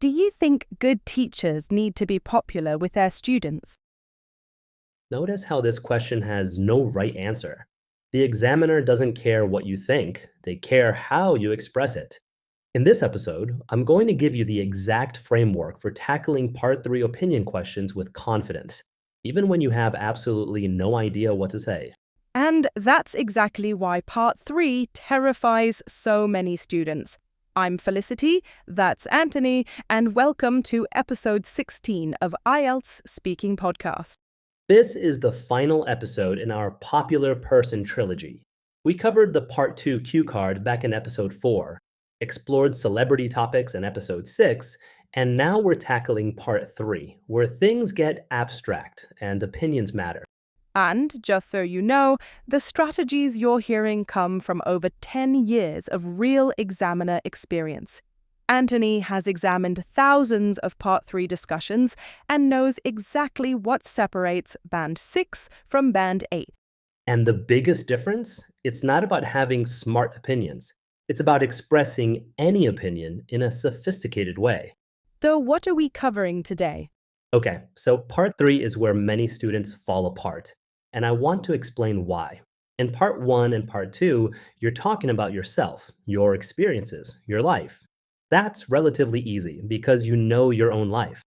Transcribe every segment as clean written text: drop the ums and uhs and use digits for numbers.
Do you think good teachers need to be popular with their students? Notice how this question has no right answer. The examiner doesn't care what you think, they care how you express it. In this episode, I'm going to give you the exact framework for tackling Part 3 opinion questions with confidence, even when you have absolutely no idea what to say. And that's exactly why Part 3 terrifies so many students. I'm Felicity, that's Anthony, and welcome to episode 16 of IELTS Speaking Podcast. This is the final episode in our popular person trilogy. We covered the Part 2 cue card back in episode 4, explored celebrity topics in episode 6, and now we're tackling Part 3, where things get abstract and opinions matter. And, just so you know, the strategies you're hearing come from over 10 years of real examiner experience. Anthony has examined thousands of Part 3 discussions and knows exactly what separates Band 6 from Band 8. And the biggest difference? It's not about having smart opinions. It's about expressing any opinion in a sophisticated way. So what are we covering today? Okay, so Part 3 is where many students fall apart, and I want to explain why. In Part 1 and Part 2, you're talking about yourself, your experiences, your life. That's relatively easy because you know your own life.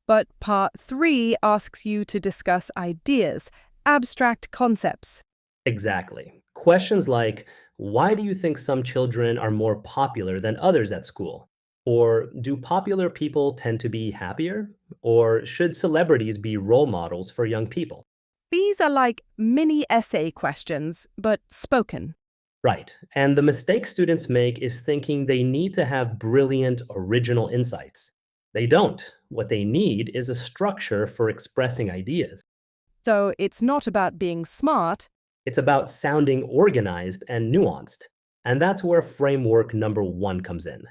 But Part 3 asks you to discuss ideas, abstract concepts. Exactly. Questions like, why do you think some children are more popular than others at school? Or do popular people tend to be happier? Or should celebrities be role models for young people? These are like mini essay questions, but spoken. Right. And the mistake students make is thinking they need to have brilliant, original insights. They don't. What they need is a structure for expressing ideas. So it's not about being smart. It's about sounding organized and nuanced. And that's where framework number 1 comes in.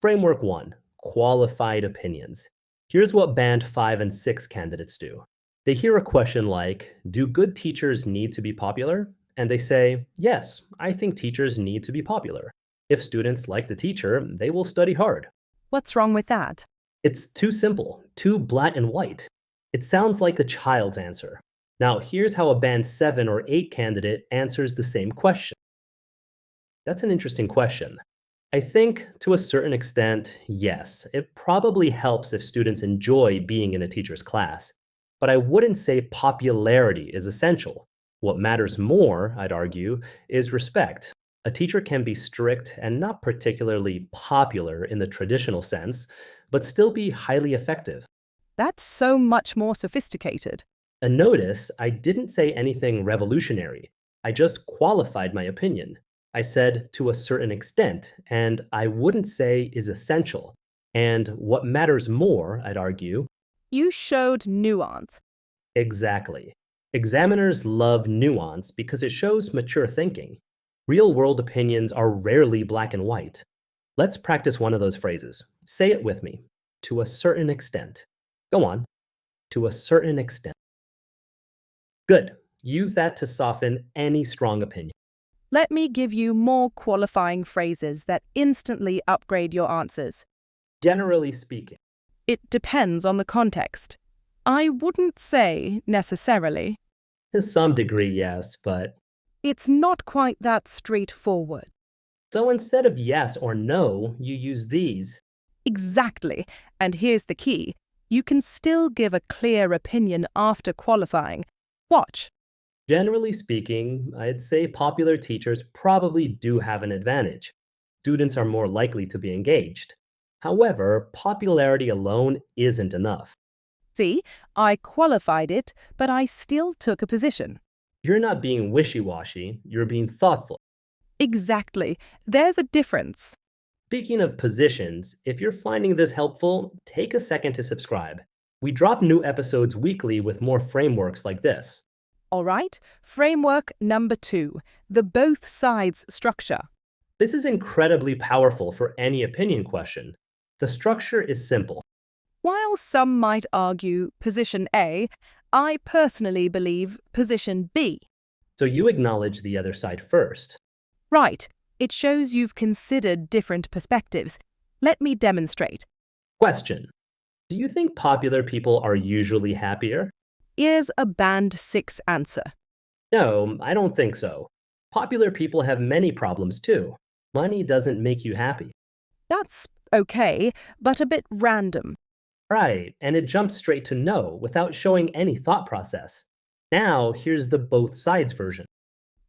Framework 1, qualified opinions. Here's what Band 5 and 6 candidates do. They hear a question like, do good teachers need to be popular? And they say, yes, I think teachers need to be popular. If students like the teacher, they will study hard. What's wrong with that? It's too simple, too black and white. It sounds like a child's answer. Now, here's how a Band 7 or 8 candidate answers the same question. That's an interesting question. I think, to a certain extent, yes, it probably helps if students enjoy being in a teacher's class. But I wouldn't say popularity is essential. What matters more, I'd argue, is respect. A teacher can be strict and not particularly popular in the traditional sense, but still be highly effective. That's so much more sophisticated. And notice, I didn't say anything revolutionary. I just qualified my opinion. I said to a certain extent, and I wouldn't say is essential. And what matters more, I'd argue. You showed nuance. Exactly. Examiners love nuance because it shows mature thinking. Real world opinions are rarely black and white. Let's practice one of those phrases. Say it with me. To a certain extent. Go on. To a certain extent. Good. Use that to soften any strong opinion. Let me give you more qualifying phrases that instantly upgrade your answers. Generally speaking. It depends on the context. I wouldn't say necessarily. To some degree, yes, but. It's not quite that straightforward. So instead of yes or no, you use these. Exactly. And here's the key. You can still give a clear opinion after qualifying. Watch. Generally speaking, I'd say popular teachers probably do have an advantage. Students are more likely to be engaged. However, popularity alone isn't enough. See, I qualified it, but I still took a position. You're not being wishy-washy, you're being thoughtful. Exactly. There's a difference. Speaking of positions, if you're finding this helpful, take a second to subscribe. We drop new episodes weekly with more frameworks like this. All right, framework number 2, the both sides structure. This is incredibly powerful for any opinion question. The structure is simple. While some might argue position A, I personally believe position B. So you acknowledge the other side first. Right. It shows you've considered different perspectives. Let me demonstrate. Question. Do you think popular people are usually happier? Here's a band 6 answer. No, I don't think so. Popular people have many problems too. Money doesn't make you happy. That's okay, but a bit random. Right, and it jumps straight to no without showing any thought process. Now, here's the both sides version.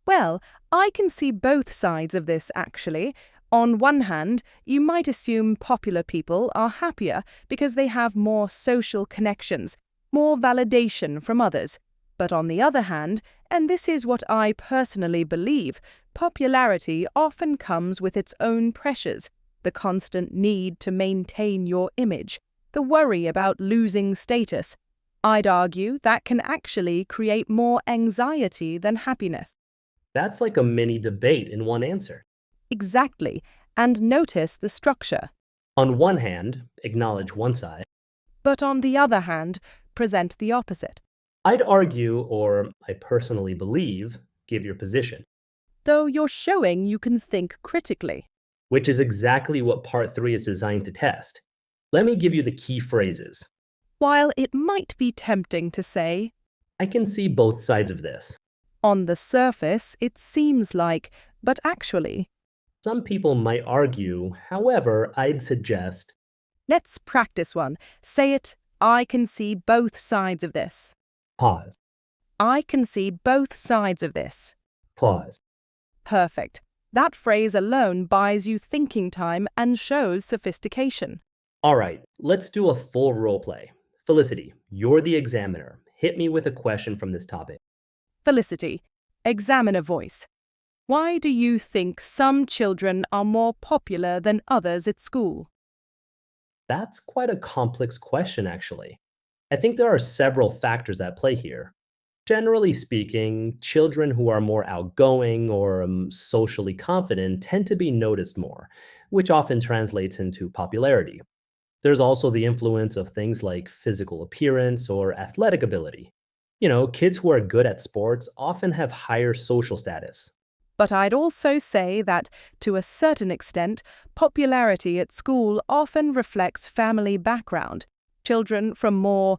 Well, I can see both sides of this actually. On one hand, you might assume popular people are happier because they have more social connections, more validation from others. But on the other hand, and this is what I personally believe, popularity often comes with its own pressures, the constant need to maintain your image, the worry about losing status. I'd argue that can actually create more anxiety than happiness. That's like a mini debate in one answer. Exactly, and notice the structure. On one hand, acknowledge one side. But on the other hand, present the opposite. I'd argue, or I personally believe, give your position, Though you're showing you can think critically. which is exactly what part 3 is designed to test. Let me give you the key phrases. While it might be tempting to say, I can see both sides of this. on the surface it seems like, but actually, Some people might argue, however, I'd suggest let's practice one. Say it, I can see both sides of this. pause, I can see both sides of this. pause. Perfect. That phrase alone buys you thinking time and shows sophistication. All right, let's do a full role play. Felicity, you're the examiner. Hit me with a question from this topic. Felicity, examiner voice. Why do you think some children are more popular than others at school? That's quite a complex question, actually. I think there are several factors at play here. Generally speaking, children who are more outgoing or socially confident tend to be noticed more, which often translates into popularity. There's also the influence of things like physical appearance or athletic ability. Kids who are good at sports often have higher social status. But I'd also say that, to a certain extent, popularity at school often reflects family background. Children from more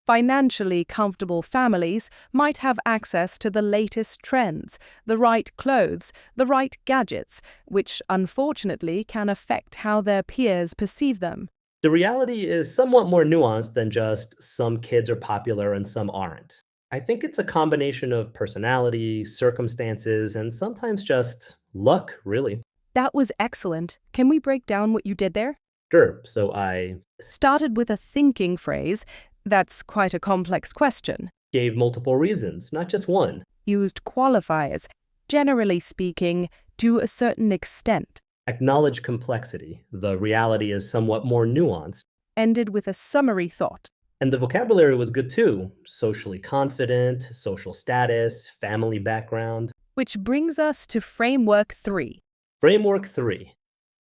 financially comfortable families might have access to the latest trends, the right clothes, the right gadgets, which unfortunately can affect how their peers perceive them. The reality is somewhat more nuanced than just some kids are popular and some aren't. I think it's a combination of personality, circumstances, and sometimes just luck, really. That was excellent. Can we break down what you did there? Sure, so I Started with a thinking phrase. That's quite a complex question. gave multiple reasons, not just one. Used qualifiers. Generally speaking, to a certain extent. Acknowledge complexity. The reality is somewhat more nuanced. Ended with a summary thought. And the vocabulary was good too. Socially confident, social status, family background. Which brings us to Framework 3. Framework 3.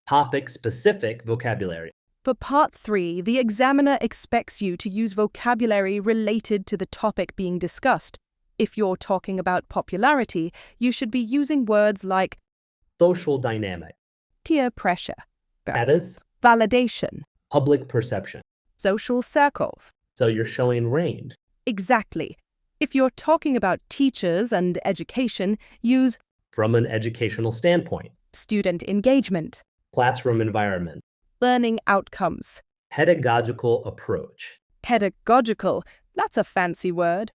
Topic specific vocabulary. For Part 3, the examiner expects you to use vocabulary related to the topic being discussed. If you're talking about popularity, you should be using words like Social dynamic. peer pressure, Status. validation, Public perception. social circle. So you're showing range. Exactly. If you're talking about teachers and education, use From an educational standpoint. student engagement, Classroom environment. learning outcomes, Pedagogical approach. pedagogical. That's a fancy word.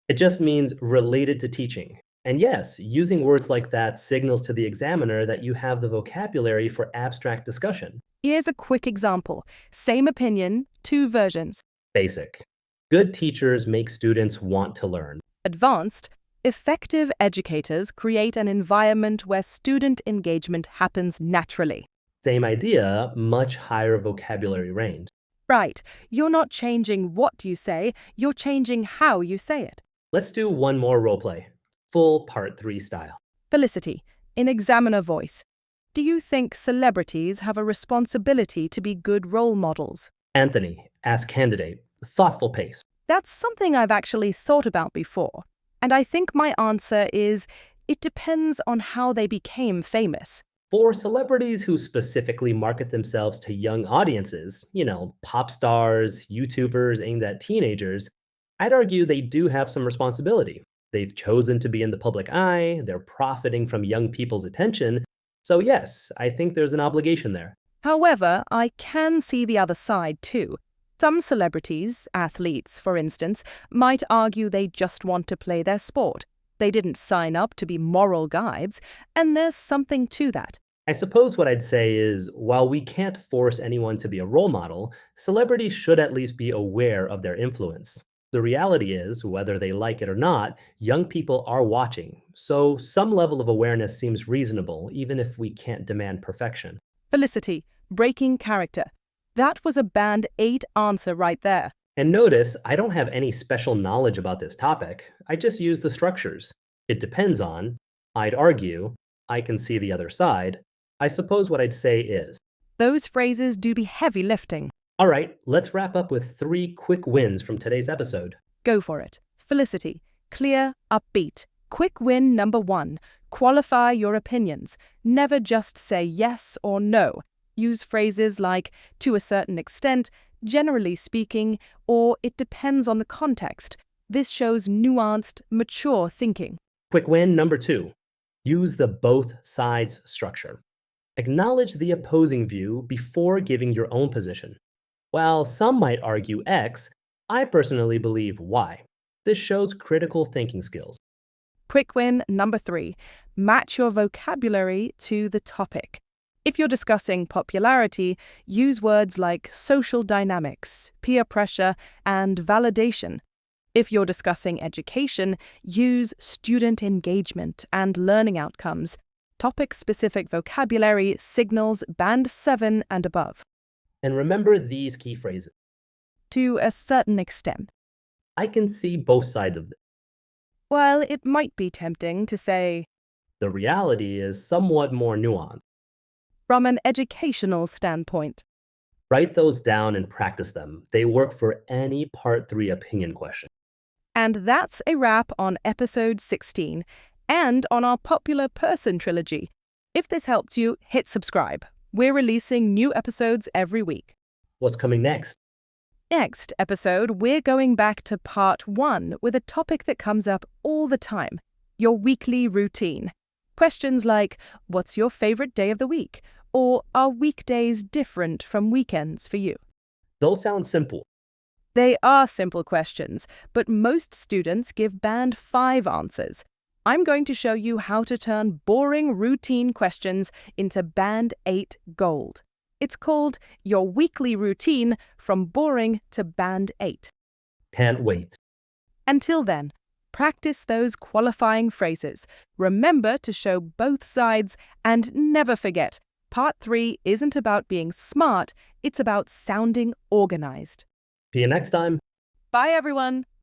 It just means related to teaching. And yes, using words like that signals to the examiner that you have the vocabulary for abstract discussion. Here's a quick example. Same opinion, two versions. Basic. Good teachers make students want to learn. Advanced, effective educators create an environment where student engagement happens naturally. Same idea, much higher vocabulary range. Right, you're not changing what you say, you're changing how you say it. Let's do one more role play. Full part 3 style. Felicity, in examiner voice. Do you think celebrities have a responsibility to be good role models? Anthony, as candidate, thoughtful pace. That's something I've actually thought about before. And I think my answer is, it depends on how they became famous. For celebrities who specifically market themselves to young audiences, pop stars, YouTubers aimed at teenagers, I'd argue they do have some responsibility. They've chosen to be in the public eye, they're profiting from young people's attention. So, yes, I think there's an obligation there. However, I can see the other side too. Some celebrities, athletes for instance, might argue they just want to play their sport. They didn't sign up to be moral guides, and there's something to that. I suppose what I'd say is while we can't force anyone to be a role model, celebrities should at least be aware of their influence. The reality is, whether they like it or not, young people are watching, so some level of awareness seems reasonable, even if we can't demand perfection. Felicity, breaking character. That was a band 8 answer right there. And notice, I don't have any special knowledge about this topic, I just use the structures. It depends on, I'd argue, I can see the other side. I suppose what I'd say is, Those phrases do be heavy lifting. all right, let's wrap up with 3 quick wins from today's episode. Go for it. Felicity, clear, upbeat. Quick win number 1. Qualify your opinions. Never just say yes or no. Use phrases like to a certain extent, generally speaking, or it depends on the context. This shows nuanced, mature thinking. Quick win number 2. Use the both sides structure. Acknowledge the opposing view before giving your own position. While some might argue X, I personally believe Y. This shows critical thinking skills. Quick win number 3. Match your vocabulary to the topic. If you're discussing popularity, use words like social dynamics, peer pressure, and validation. If you're discussing education, use student engagement and learning outcomes. Topic-specific vocabulary signals band 7 and above. And remember these key phrases. To a certain extent. I can see both sides of this. While it might be tempting to say, The reality is somewhat more nuanced. from an educational standpoint. Write those down and practice them. They work for any Part 3 opinion question. And that's a wrap on episode 16 and on our popular person trilogy. If this helped you, hit subscribe. We're releasing new episodes every week. What's coming next? Next episode, we're going back to part 1 with a topic that comes up all the time, your weekly routine. Questions like, what's your favorite day of the week? Or are weekdays different from weekends for you? Those sound simple. They are simple questions, but most students give band 5 answers. I'm going to show you how to turn boring routine questions into band 8 gold. It's called Your Weekly Routine from Boring to Band 8. Can't wait. Until then, practice those qualifying phrases. Remember to show both sides and never forget, Part 3 isn't about being smart, it's about sounding organized. See you next time. Bye, everyone.